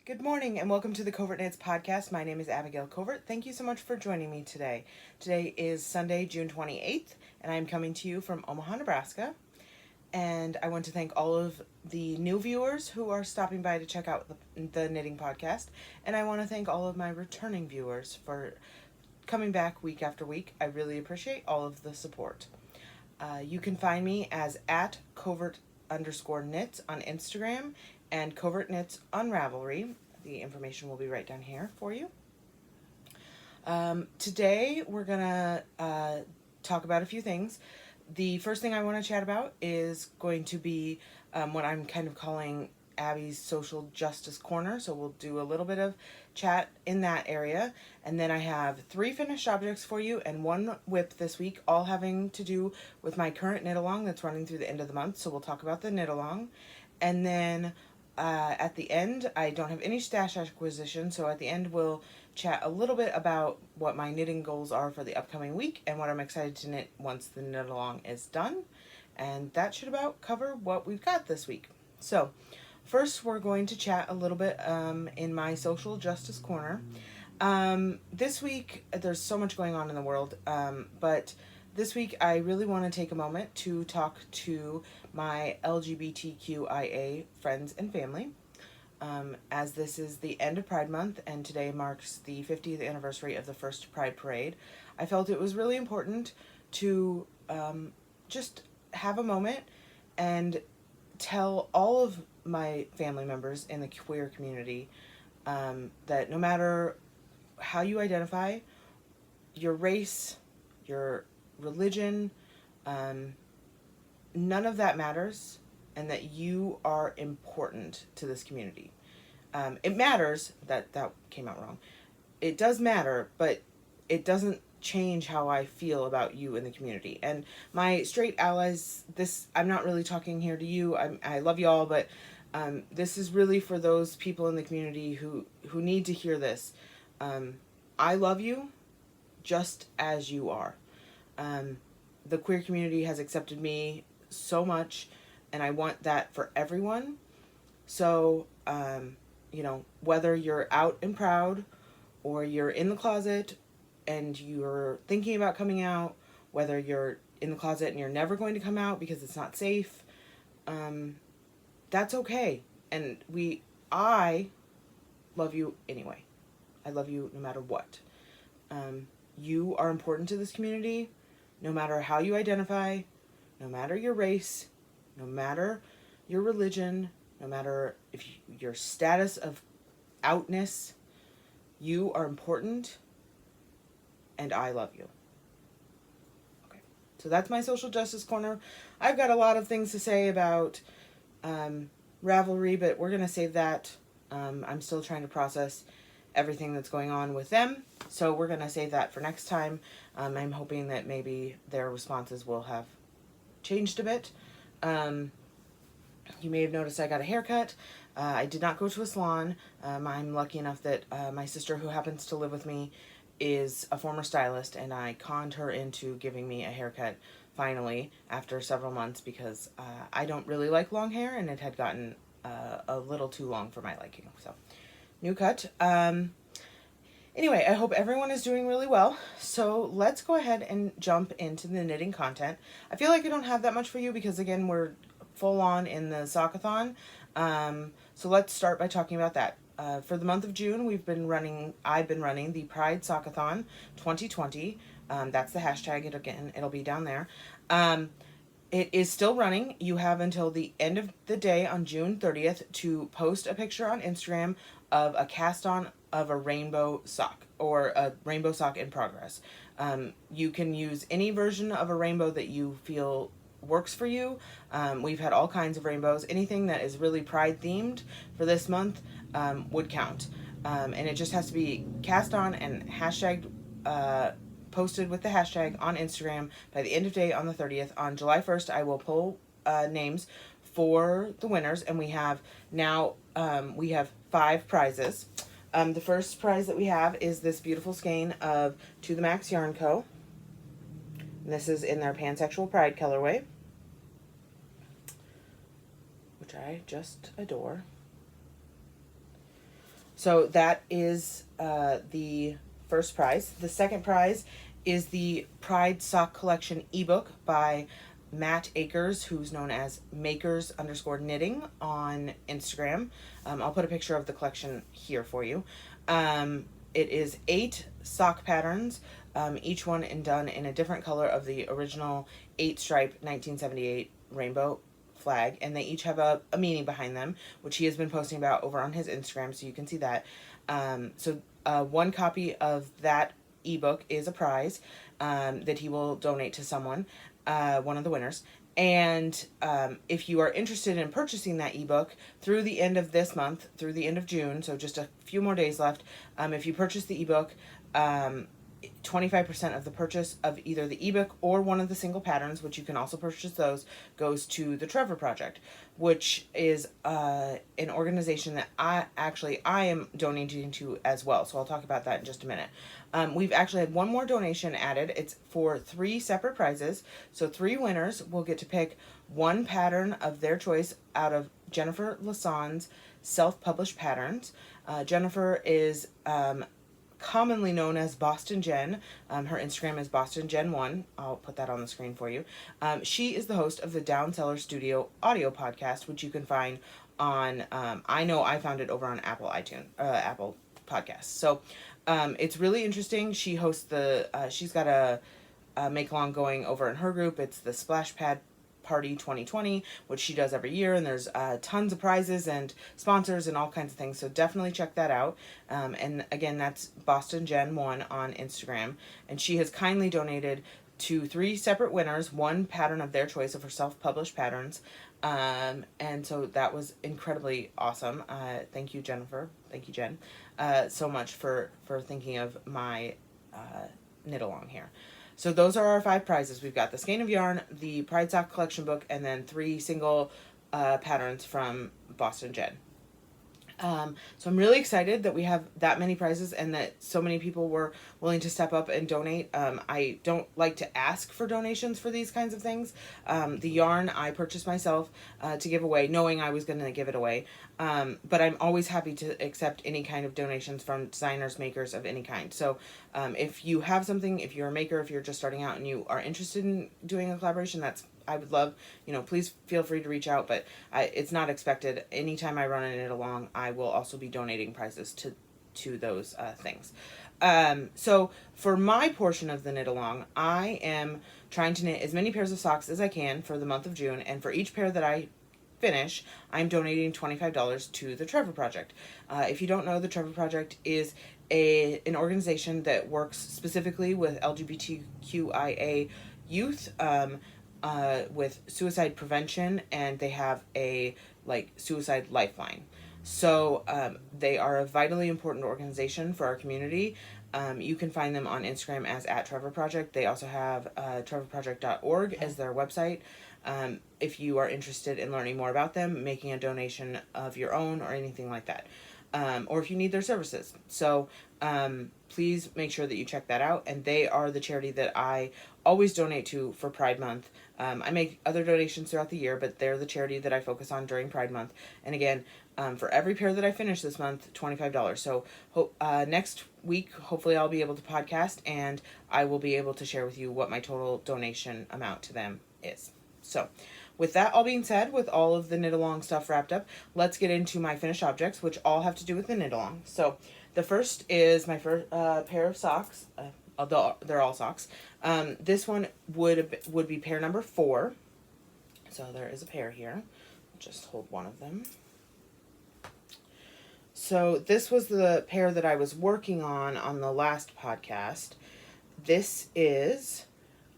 Good morning and welcome to the Covert Knits podcast. My name is Abigail Covert. Thank you so much for joining me today. Today is Sunday, June 28th, and I'm coming to you from Omaha, Nebraska. And I want to thank all of the new viewers who are stopping by to check out the knitting podcast. And I want to thank all of my returning viewers for coming back week after week. I really appreciate all of the support. You can find me as at covert_knits on Instagram and Covert Knits on Ravelry. The information will be right down here for you. Today we're gonna talk about a few things. The first thing I want to chat about is going to be what I'm kind of calling Abby's Social Justice Corner. So we'll do a little bit of chat in that area. And then I have 3 finished objects for you and 1 whip this week, all having to do with my current knit along that's running through the end of the month. So we'll talk about the knit along. And then at the end, I don't have any stash acquisition. So at the end, we'll chat a little bit about what my knitting goals are for the upcoming week and what I'm excited to knit once the knit along is done. And that should about cover what we've got this week. So first, we're going to chat a little bit in my social justice corner. This week, there's so much going on in the world, but this week I really want to take a moment to talk to my LGBTQIA friends and family. As this is the end of Pride Month and today marks the 50th anniversary of the first Pride Parade, I felt it was really important to just have a moment and tell all of my family members in the queer community that no matter how you identify, your race, your religion, none of that matters, and that you are important to this community. It matters, that came out wrong. It does matter, but it doesn't change how I feel about you in the community. And my straight allies, I'm not really talking here to you. I love you all, but this is really for those people in the community who need to hear this. I love you just as you are. The queer community has accepted me so much, and I want that for everyone. So, whether you're out and proud or you're in the closet and you're thinking about coming out, whether you're in the closet and you're never going to come out because it's not safe, that's okay. And I love you anyway. I love you no matter what. You are important to this community, no matter how you identify, no matter your race, no matter your religion, no matter if your status of outness, you are important, and I love you. Okay, so that's my social justice corner. I've got a lot of things to say about Ravelry, but we're going to save that. I'm still trying to process everything that's going on with them, so we're going to save that for next time. I'm hoping that maybe their responses will have changed a bit. You may have noticed I got a haircut. I did not go to a salon. I'm lucky enough that my sister, who happens to live with me, is a former stylist, and I conned her into giving me a haircut finally after several months because I don't really like long hair, and it had gotten a little too long for my liking. So, new cut. Anyway, I hope everyone is doing really well. So let's go ahead and jump into the knitting content. I feel like I don't have that much for you because, again, we're full on in the sock-a-thon. So let's start by talking about that. For the month of June, I've been running the Pride Sock-a-thon 2020. That's the hashtag. It'll be down there. It is still running. You have until the end of the day on June 30th to post a picture on Instagram of a cast on of a rainbow sock or a rainbow sock in progress. You can use any version of a rainbow that you feel works for you. We've had all kinds of rainbows. Anything that is really pride themed for this month would count. And it just has to be cast on and hashtagged, posted with the hashtag on Instagram by the end of day on the 30th. On July 1st, I will pull names for the winners, and we have 5 prizes. The first prize that we have is this beautiful skein of To The Max Yarn Co. This is in their Pansexual Pride colorway, which I just adore. So that is the first prize. The second prize is the Pride Sock Collection ebook by Matt Akers, who's known as makers_knitting on Instagram. I'll put a picture of the collection here for you. It is 8 sock patterns, each one done in a different color of the original 8-stripe 1978 rainbow flag, and they each have a meaning behind them, which he has been posting about over on his Instagram, so you can see that. One copy of that ebook is a prize that he will donate to someone, one of the winners. And if you are interested in purchasing that ebook through the end of this month, through the end of June, so just a few more days left, if you purchase the ebook, 25% of the purchase of either the ebook or one of the single patterns, which you can also purchase those, goes to the Trevor Project, which is an organization that I am donating to as well. So I'll talk about that in just a minute. We've actually had one more donation added. It's for 3 separate prizes. So 3 winners will get to pick one pattern of their choice out of Jennifer Lassan's self-published patterns. Jennifer is commonly known as Boston Jen. Her Instagram is BostonGen1. I'll put that on the screen for you. She is the host of the Down Cellar Studio audio podcast, which you can find on, I know I found it over on Apple Podcasts. So it's really interesting. She hosts she's got a make-along going over in her group. It's the Splash Pad Party 2020, which she does every year, and there's tons of prizes and sponsors and all kinds of things, so definitely check that out. And again, that's BostonGen1 on Instagram, and she has kindly donated to 3 separate winners one pattern of their choice of her self-published patterns, and so that was incredibly awesome. Thank you, Jennifer. Thank you, Jen, so much for thinking of my knit along here. So those are our 5 prizes. We've got the Skein of Yarn, the Pride Sock Collection book, and then 3 single patterns from Boston Jen. So I'm really excited that we have that many prizes and that so many people were willing to step up and donate. I don't like to ask for donations for these kinds of things. The yarn I purchased myself to give away, knowing I was going to give it away. But I'm always happy to accept any kind of donations from designers, makers of any kind. So if you have something, if you're a maker, if you're just starting out and you are interested in doing a collaboration, I would love, please feel free to reach out, but it's not expected. Anytime I run a knit along, I will also be donating prizes to those things. So for my portion of the knit along, I am trying to knit as many pairs of socks as I can for the month of June, and for each pair that I finish, I'm donating $25 to the Trevor Project. If you don't know, the Trevor Project is an organization that works specifically with LGBTQIA youth, with suicide prevention, and they have a suicide lifeline. So they are a vitally important organization for our community. You can find them on Instagram as @TrevorProject. They also have trevorproject.org as their website. If you are interested in learning more about them, making a donation of your own or anything like that. Or if you need their services. So please make sure that you check that out. And they are the charity that I always donate to for Pride Month. I make other donations throughout the year, but they're the charity that I focus on during Pride Month. And again, for every pair that I finish this month, $25. So next week, hopefully I'll be able to podcast, and I will be able to share with you what my total donation amount to them is. So with that all being said, with all of the knit along stuff wrapped up, let's get into my finished objects, which all have to do with the knit along. So the first is my first pair of socks. Although they're all socks. This one would be pair number 4. So there is a pair here. Just hold one of them. So this was the pair that I was working on the last podcast. This is,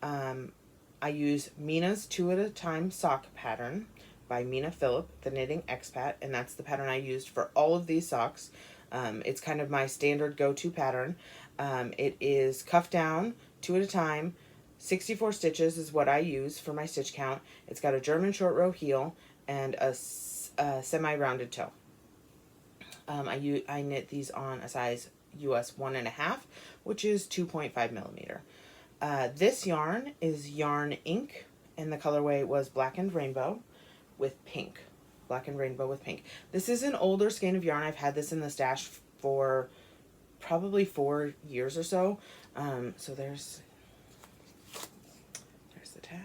I use Mina's 2 at a Time sock pattern by Mina Philipp, the Knitting Expat, and that's the pattern I used for all of these socks. It's kind of my standard go-to pattern. It is cuff down, 2 at a time, 64 stitches is what I use for my stitch count. It's got a German short row heel and a semi-rounded toe. I knit these on a size US 1.5, which is 2.5 millimeter. This yarn is Yarn Ink, and the colorway was Blackened Rainbow with pink. Blackened Rainbow with pink. This is an older skein of yarn. I've had this in the stash for probably 4 years or so. So there's the tag.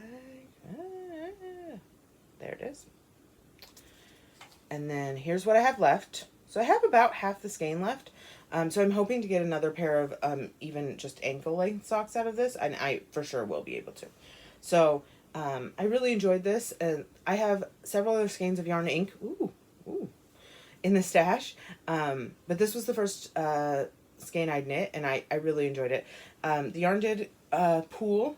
There it is. And then here's what I have left. So I have about half the skein left. So I'm hoping to get another pair of even just ankle length socks out of this, and I for sure will be able to. So I really enjoyed this, and I have several other skeins of yarn ink in the stash. But this was the first skein I'd knit, and I really enjoyed it. The yarn did pool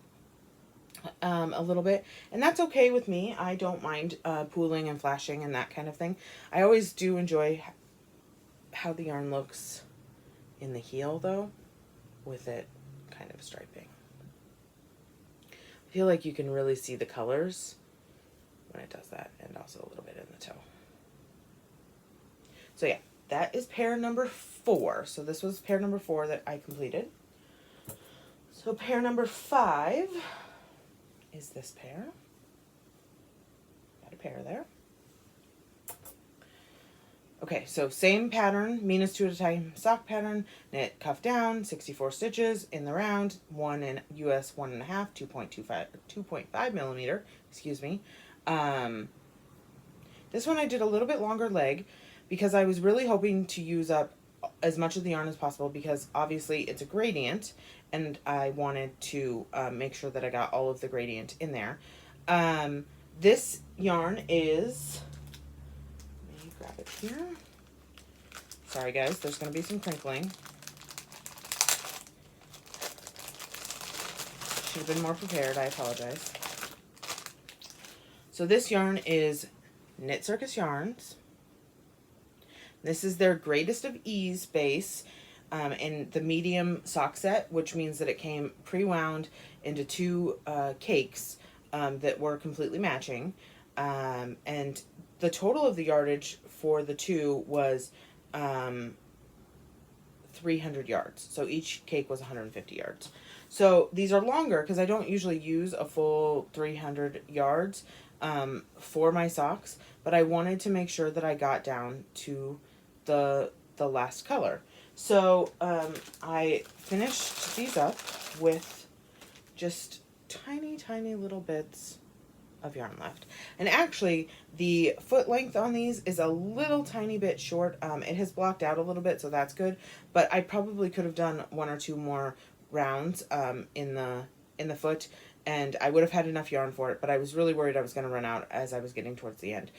a little bit, and that's okay with me. I don't mind pooling and flashing and that kind of thing. I always do enjoy how the yarn looks in the heel, though, with it kind of striping. I feel like you can really see the colors when it does that, and also a little bit in the toe. So yeah, that is pair number 4. So this was pair number 4 that I completed. So pair number 5 is this pair. Got a pair there. Okay, so same pattern, Mina's 2 at a time sock pattern, knit cuff down, 64 stitches in the round, 1 in US 1.5, 2.5 millimeter, excuse me. This one I did a little bit longer leg because I was really hoping to use up as much of the yarn as possible, because obviously it's a gradient and I wanted to make sure that I got all of the gradient in there. This yarn is, grab it here. Sorry guys, there's going to be some crinkling. Should have been more prepared, I apologize. So this yarn is Knit Circus Yarns. This is their Greatest of Ease base in the medium sock set, which means that it came pre-wound into 2 cakes that were completely matching. And the total of the yardage for the 2 was 300 yards. So each cake was 150 yards. So these are longer because I don't usually use a full 300 yards for my socks, but I wanted to make sure that I got down to the last color. So I finished these up with just tiny little bits of yarn left. And actually the foot length on these is a little tiny bit short. It has blocked out a little bit, so that's good, but I probably could have done 1 or 2 more rounds in the foot, and I would have had enough yarn for it, but I was really worried I was going to run out as I was getting towards the end.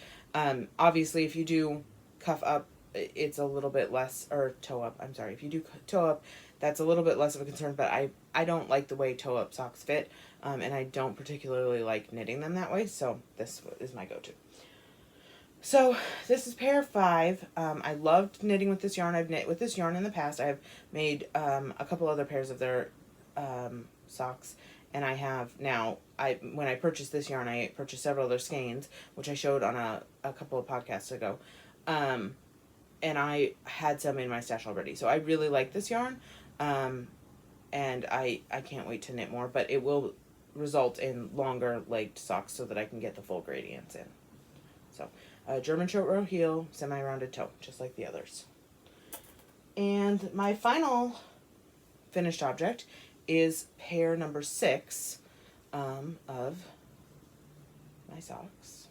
Obviously if you do cuff up, it's a little bit less, or toe up, I'm sorry, if you do toe up, that's a little bit less of a concern, but I don't like the way toe up socks fit, and I don't particularly like knitting them that way, so this is my go-to. So this is pair 5. I loved knitting with this yarn. I've knit with this yarn in the past. I've made a couple other pairs of their socks, and I have now, when I purchased this yarn, I purchased several other skeins, which I showed on a couple of podcasts ago. And I had some in my stash already. So I really like this yarn, and I can't wait to knit more, but it will result in longer legged socks so that I can get the full gradients in. So German short row heel, semi-rounded toe, just like the others. And my final finished object is pair number 6 of my socks.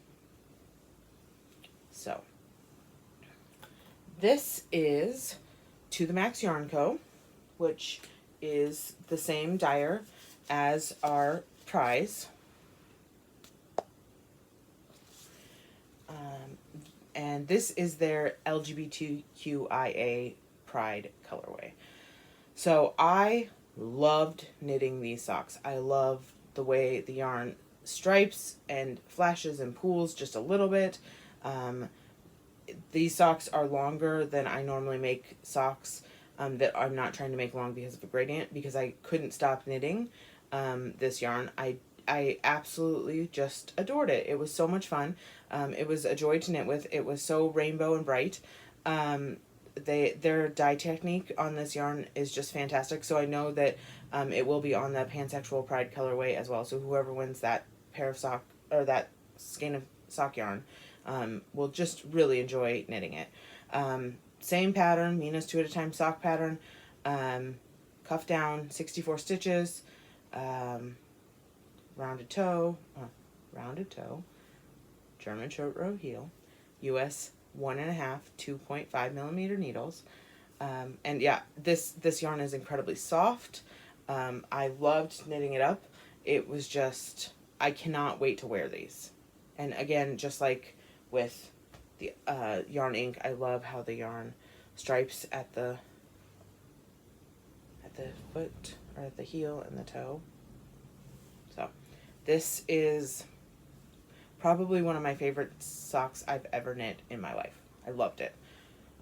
So this is To The Max Yarn Co., which is the same dyer as our prize. And this is their LGBTQIA Pride colorway. So I loved knitting these socks. I love the way the yarn stripes and flashes and pools just a little bit. These socks are longer than I normally make socks that I'm not trying to make long because of a gradient, because I couldn't stop knitting this yarn. I absolutely just adored it. It was so much fun. It was a joy to knit with. It was so rainbow and bright. Their dye technique on this yarn is just fantastic. So I know that it will be on the Pansexual Pride colorway as well. So whoever wins that pair of sock, or that skein of sock yarn, will just really enjoy knitting it. same pattern, Mina's 2 at a time sock pattern, cuff down, 64 stitches, rounded toe, German short row heel, US 1.5, 2.5 millimeter needles. And yeah, this yarn is incredibly soft. I loved knitting it up. It was just, I cannot wait to wear these. And again, just like with the yarn ink, I love how the yarn stripes at the foot, or at the heel and the toe. So this is probably one of my favorite socks I've ever knit in my life. I loved it.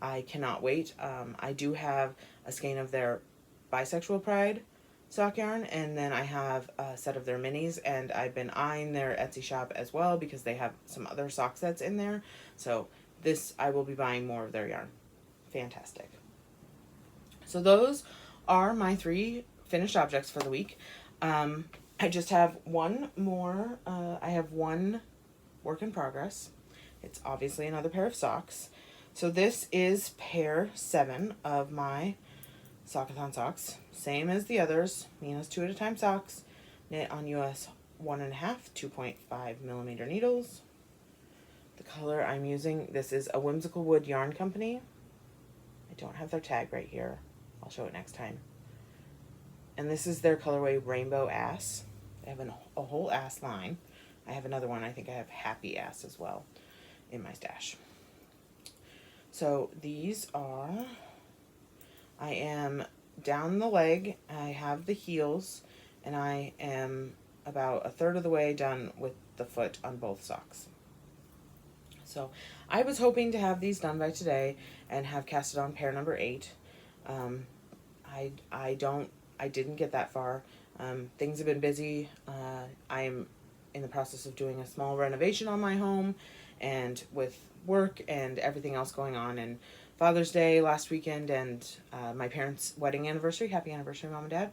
I cannot wait. I do have a skein of their Bisexual Pride sock yarn, and then I have a set of their minis, and I've been eyeing their Etsy shop as well because they have some other sock sets in there. So this, I will be buying more of their yarn. Fantastic. So those are my 3 finished objects for the week. I just have one more. I have one work in progress. It's obviously another pair of socks. So this is pair 7 of my sock-a-thon socks. Same as the others. Mina's 2 at a time socks. Knit on US 1.5, 2.5 millimeter needles. The color I'm using, this is a Whimsical Wood Yarn Company. I don't have their tag right here. I'll show it next time. And this is their colorway Rainbow Ass. They have a whole ass line. I have another one. I think I have Happy Ass as well in my stash. So these are, I am down the leg, I have the heels, and I am about a third of the way done with the foot on both socks. So I was hoping to have these done by today and have casted on pair number 8. I didn't get that far. Things have been busy. I am in the process of doing a small renovation on my home, and with work and everything else going on, and Father's Day last weekend, and my parents' wedding anniversary. Happy anniversary, Mom and Dad.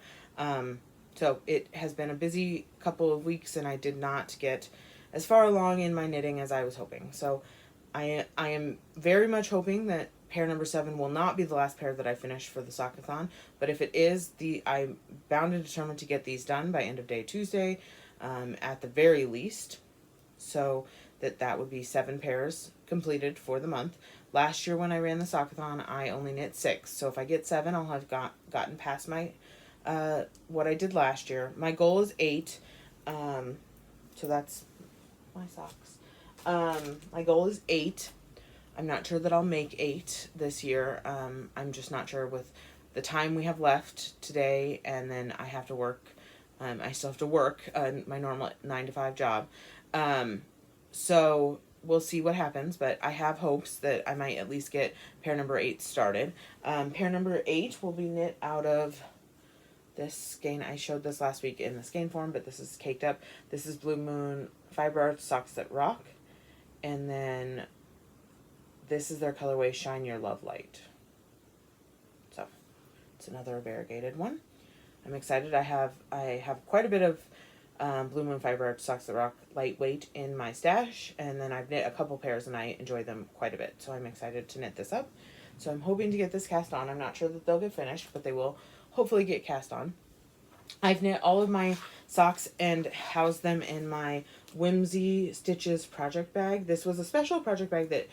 So it has been a busy couple of weeks, and I did not get as far along in my knitting as I was hoping. So I am very much hoping that pair number 7 will not be the last pair that I finish for the sock-a-thon, but if it is, I'm bound and determined to get these done by end of day Tuesday, at the very least, so that would be 7 pairs completed for the month. Last year when I ran the sock-a-thon, I only knit 6, so if I get 7, I'll have gotten past my what I did last year. My goal is 8, so that's my socks. My goal is 8. I'm not sure that I'll make 8 this year. I'm just not sure with the time we have left today, and then I have to work. I still have to work my normal 9 to 5 job. So we'll see what happens, but I have hopes that I might at least get pair number 8 started. Pair number 8 will be knit out of this skein. I showed this last week in the skein form, but this is caked up. This is Blue Moon Fiber Arts Socks That Rock. And then this is their colorway Shine Your Love Light. So it's another variegated one. I'm excited. I have quite a bit of Blue Moon Fiber Arts Socks That Rock lightweight in my stash, and then I've knit a couple pairs and I enjoy them quite a bit. So I'm excited to knit this up. So I'm hoping to get this cast on. I'm not sure that they'll get finished, but they will hopefully get cast on. I've knit all of my socks and housed them in my Whimsy Stitches project bag. This was a special project bag that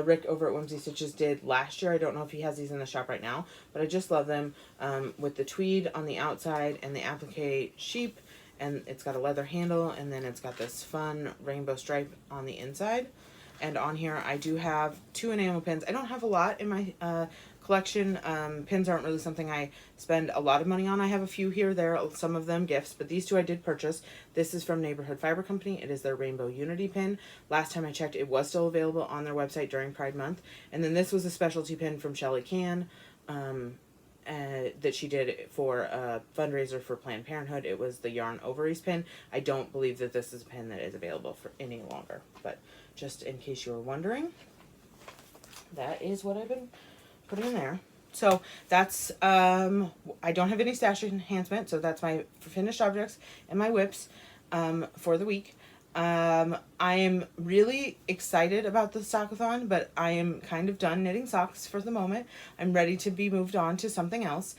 Rick over at Whimsy Stitches did last year. I don't know if he has these in the shop right now, but I just love them, with the tweed on the outside and the applique sheep, and it's got a leather handle, and then it's got this fun rainbow stripe on the inside. And on here I do have 2 enamel pins. I don't have a lot in my collection. Pins aren't really something I spend a lot of money on. I have a few here, there, some of them gifts, but these 2 I did purchase. This is from Neighborhood Fiber Company. It is their Rainbow Unity pin. Last time I checked, it was still available on their website during Pride Month. And then this was a specialty pin from Shelly Can that she did for a fundraiser for Planned Parenthood. It was the Yarn Ovaries pin. I don't believe that this is a pin that is available for any longer, but just in case you were wondering, that is what I've been putting in there. So that's, I don't have any stash enhancement, so that's my finished objects and my whips for the week. I am really excited about the sock-a-thon, but I am kind of done knitting socks for the moment. I'm ready to be moved on to something else.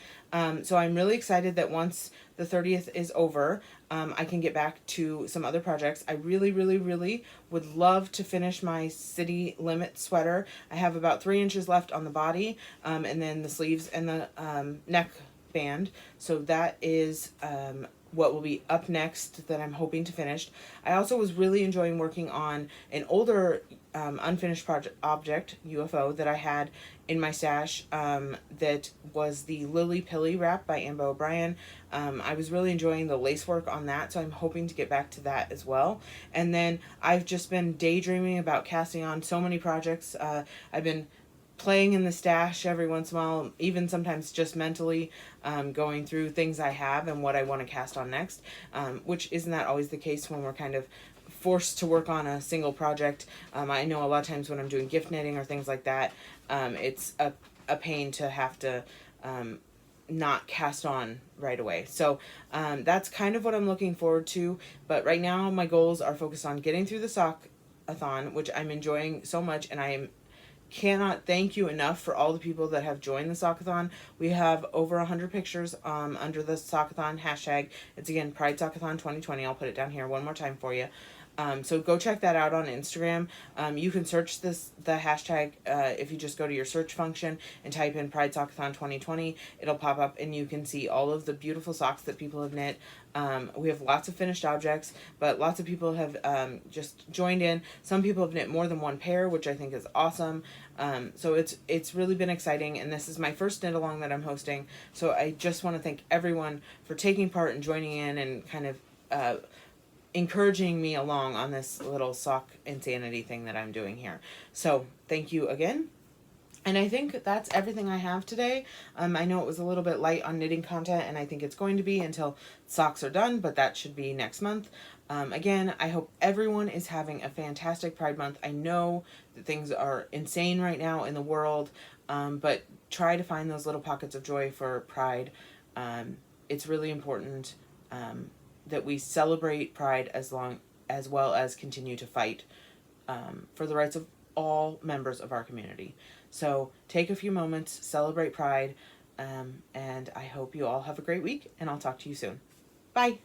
So I'm really excited that once the 30th is over, I can get back to some other projects. I really, really, really would love to finish my City Limit sweater. I have about 3 inches left on the body, and then the sleeves and the neck band. So that is what will be up next that I'm hoping to finish. I also was really enjoying working on an older unfinished object, UFO, that I had in my stash, that was the Lily Pilly wrap by Amber O'Brien. I was really enjoying the lace work on that, so I'm hoping to get back to that as well. And then I've just been daydreaming about casting on so many projects. I've been playing in the stash every once in a while, even sometimes just mentally, going through things I have and what I want to cast on next, which isn't that always the case when we're kind of forced to work on a single project. I know a lot of times when I'm doing gift knitting or things like that, it's a pain to have to not cast on right away. So that's kind of what I'm looking forward to. But right now my goals are focused on getting through the sock-a-thon, which I'm enjoying so much, and I cannot thank you enough for all the people that have joined the sock-a-thon. We have over 100 pictures under the sock-a-thon hashtag. It's again Pride Sock-a-thon 2020. I'll put it down here one more time for you. So go check that out on Instagram. You can search the hashtag if you just go to your search function and type in Pride Sock-a-thon 2020. It'll pop up and you can see all of the beautiful socks that people have knit. We have lots of finished objects, but lots of people have just joined in. Some people have knit more than one pair, which I think is awesome. So it's really been exciting, and this is my first knit along that I'm hosting. So I just want to thank everyone for taking part and joining in and kind of encouraging me along on this little sock insanity thing that I'm doing here. So thank you again. And I think that's everything I have today. I know it was a little bit light on knitting content, and I think it's going to be until socks are done, but that should be next month. Again, I hope everyone is having a fantastic Pride Month. I know that things are insane right now in the world, but try to find those little pockets of joy for Pride. It's really important that we celebrate Pride as well as continue to fight for the rights of all members of our community. So take a few moments, celebrate Pride, and I hope you all have a great week, and I'll talk to you soon. Bye!